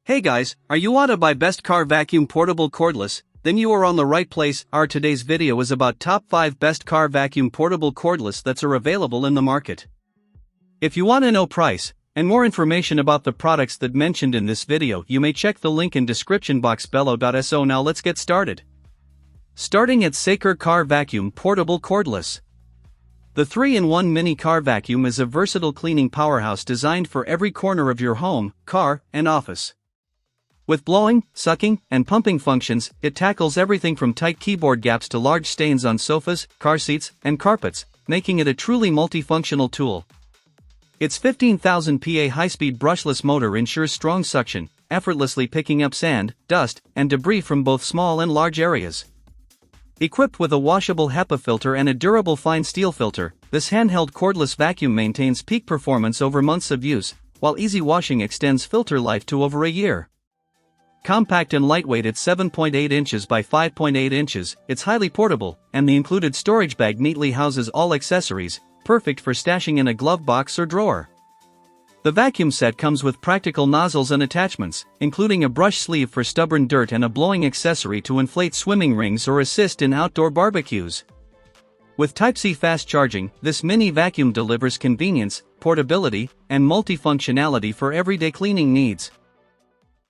Hey guys, are you want to buy best car vacuum portable cordless? Then you are on the right place. Our today's video is about top 5 best car vacuum portable cordless that's are available in the market. If you want to know price and more information about the products that mentioned in this video, you may check the link in description box below. So now let's get started. Starting at Saker Car Vacuum Portable Cordless. The 3-in-1 mini car vacuum is a versatile cleaning powerhouse designed for every corner of your home, car, and office. With blowing, sucking, and pumping functions, it tackles everything from tight keyboard gaps to large stains on sofas, car seats, and carpets, making it a truly multifunctional tool. Its 15,000 PA high-speed brushless motor ensures strong suction, effortlessly picking up sand, dust, and debris from both small and large areas. Equipped with a washable HEPA filter and a durable fine steel filter, this handheld cordless vacuum maintains peak performance over months of use, while easy washing extends filter life to over a year. Compact and lightweight at 7.8 inches by 5.8 inches, it's highly portable, and the included storage bag neatly houses all accessories, perfect for stashing in a glove box or drawer. The vacuum set comes with practical nozzles and attachments, including a brush sleeve for stubborn dirt and a blowing accessory to inflate swimming rings or assist in outdoor barbecues. With Type-C fast charging, this mini vacuum delivers convenience, portability, and multifunctionality for everyday cleaning needs.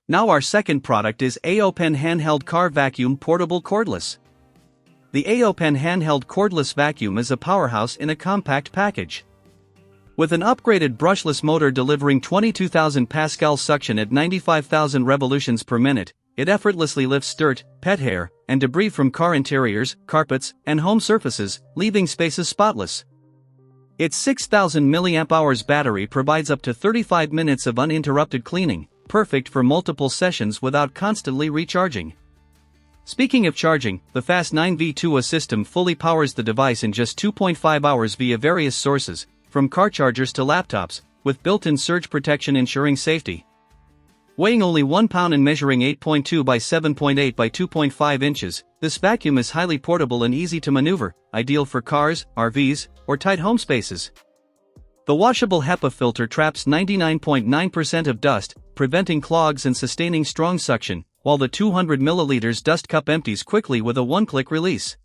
Now our second product is AOPen Handheld Car Vacuum Portable Cordless. The AOPen Handheld Cordless Vacuum is a powerhouse in a compact package. With an upgraded brushless motor delivering 22,000 pascal suction at 95,000 revolutions per minute, it effortlessly lifts dirt, pet hair, and debris from car interiors, carpets, and home surfaces, leaving spaces spotless. Its 6,000 mAh battery provides up to 35 minutes of uninterrupted cleaning, perfect for multiple sessions without constantly recharging. Speaking of charging, the Fast 9V2A system fully powers the device in just 2.5 hours via various sources, from car chargers to laptops, with built-in surge protection ensuring safety. Weighing only 1 pound and measuring 8.2 by 7.8 by 2.5 inches, this vacuum is highly portable and easy to maneuver, ideal for cars, RVs, or tight home spaces. The washable HEPA filter traps 99.9% of dust, preventing clogs and sustaining strong suction, while the 200 ml dust cup empties quickly with a one-click release.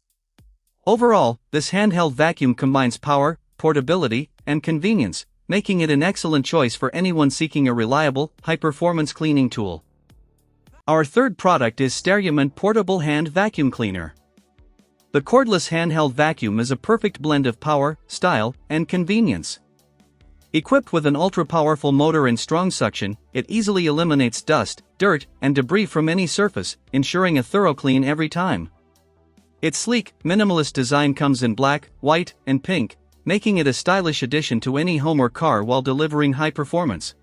Overall, this handheld vacuum combines power, portability, and convenience, making it an excellent choice for anyone seeking a reliable, high-performance cleaning tool. Our third product is Stereoman Portable Hand Vacuum Cleaner. The cordless handheld vacuum is a perfect blend of power, style, and convenience. Equipped with an ultra-powerful motor and strong suction, it easily eliminates dust, dirt, and debris from any surface, ensuring a thorough clean every time. Its sleek, minimalist design comes in black, white, and pink, making it a stylish addition to any home or car while delivering high performance.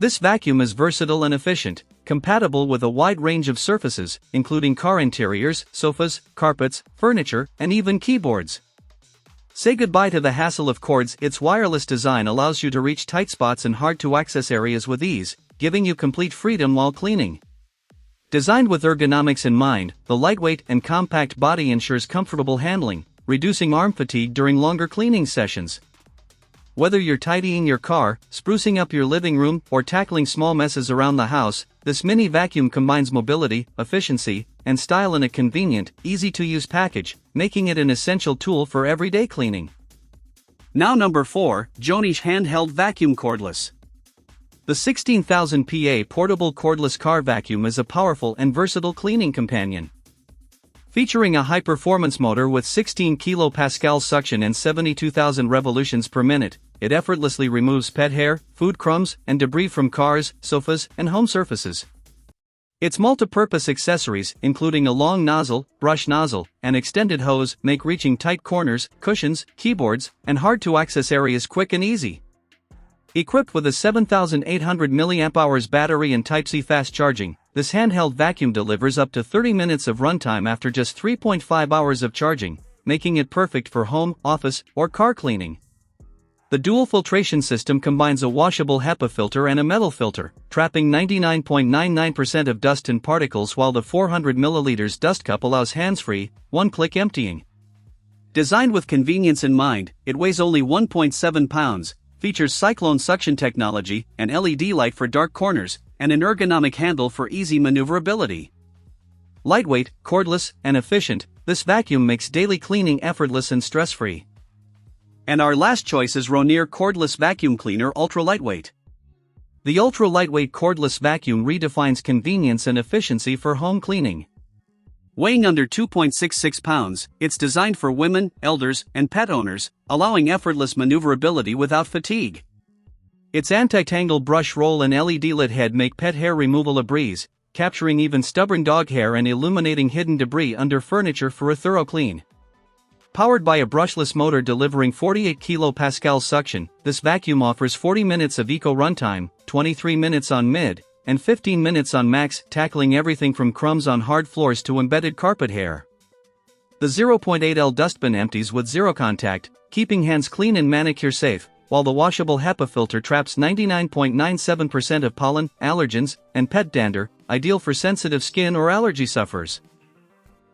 This vacuum is versatile and efficient, compatible with a wide range of surfaces, including car interiors, sofas, carpets, furniture, and even keyboards. Say goodbye to the hassle of cords. Its wireless design allows you to reach tight spots and hard-to-access areas with ease, giving you complete freedom while cleaning. Designed with ergonomics in mind, the lightweight and compact body ensures comfortable handling, reducing arm fatigue during longer cleaning sessions. Whether you're tidying your car, sprucing up your living room, or tackling small messes around the house, this mini vacuum combines mobility, efficiency, and style in a convenient, easy-to-use package, making it an essential tool for everyday cleaning. Now number 4, Jonish Handheld Vacuum Cordless. The 16,000 PA portable cordless car vacuum is a powerful and versatile cleaning companion. Featuring a high-performance motor with 16 kPa suction and 72,000 revolutions per minute, it effortlessly removes pet hair, food crumbs, and debris from cars, sofas, and home surfaces. Its multi-purpose accessories, including a long nozzle, brush nozzle, and extended hose, make reaching tight corners, cushions, keyboards, and hard-to-access areas quick and easy. Equipped with a 7,800 mAh battery and Type-C fast charging, this handheld vacuum delivers up to 30 minutes of runtime after just 3.5 hours of charging, making it perfect for home, office, or car cleaning. The dual filtration system combines a washable HEPA filter and a metal filter, trapping 99.99% of dust and particles, while the 400 ml dust cup allows hands-free, one-click emptying. Designed with convenience in mind, it weighs only 1.7 pounds, features cyclone suction technology, an LED light for dark corners, and an ergonomic handle for easy maneuverability. Lightweight, cordless, and efficient, this vacuum makes daily cleaning effortless and stress-free. And our last choice is Ronier Cordless Vacuum Cleaner Ultra Lightweight. The ultra lightweight cordless vacuum redefines convenience and efficiency for home cleaning. Weighing under 2.66 pounds, it's designed for women, elders, and pet owners, allowing effortless maneuverability without fatigue. Its anti-tangle brush roll and LED lit head make pet hair removal a breeze, capturing even stubborn dog hair and illuminating hidden debris under furniture for a thorough clean. Powered by a brushless motor delivering 48 kPa suction, this vacuum offers 40 minutes of eco runtime, 23 minutes on mid, and 15 minutes on max, tackling everything from crumbs on hard floors to embedded carpet hair. The 0.8L dustbin empties with zero contact, keeping hands clean and manicure safe, while the washable HEPA filter traps 99.97% of pollen, allergens, and pet dander, ideal for sensitive skin or allergy sufferers.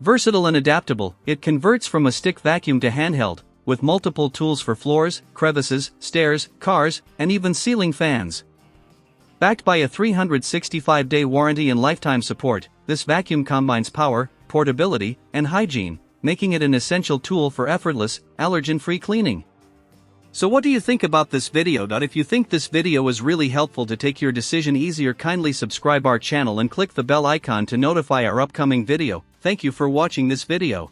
Versatile and adaptable, it converts from a stick vacuum to handheld, with multiple tools for floors, crevices, stairs, cars, and even ceiling fans. Backed by a 365-day warranty and lifetime support, this vacuum combines power, portability, and hygiene, making it an essential tool for effortless, allergen-free cleaning. So what do you think about this video? If you think this video was really helpful to take your decision easier, kindly subscribe our channel and click the bell icon to notify our upcoming video. Thank you for watching this video.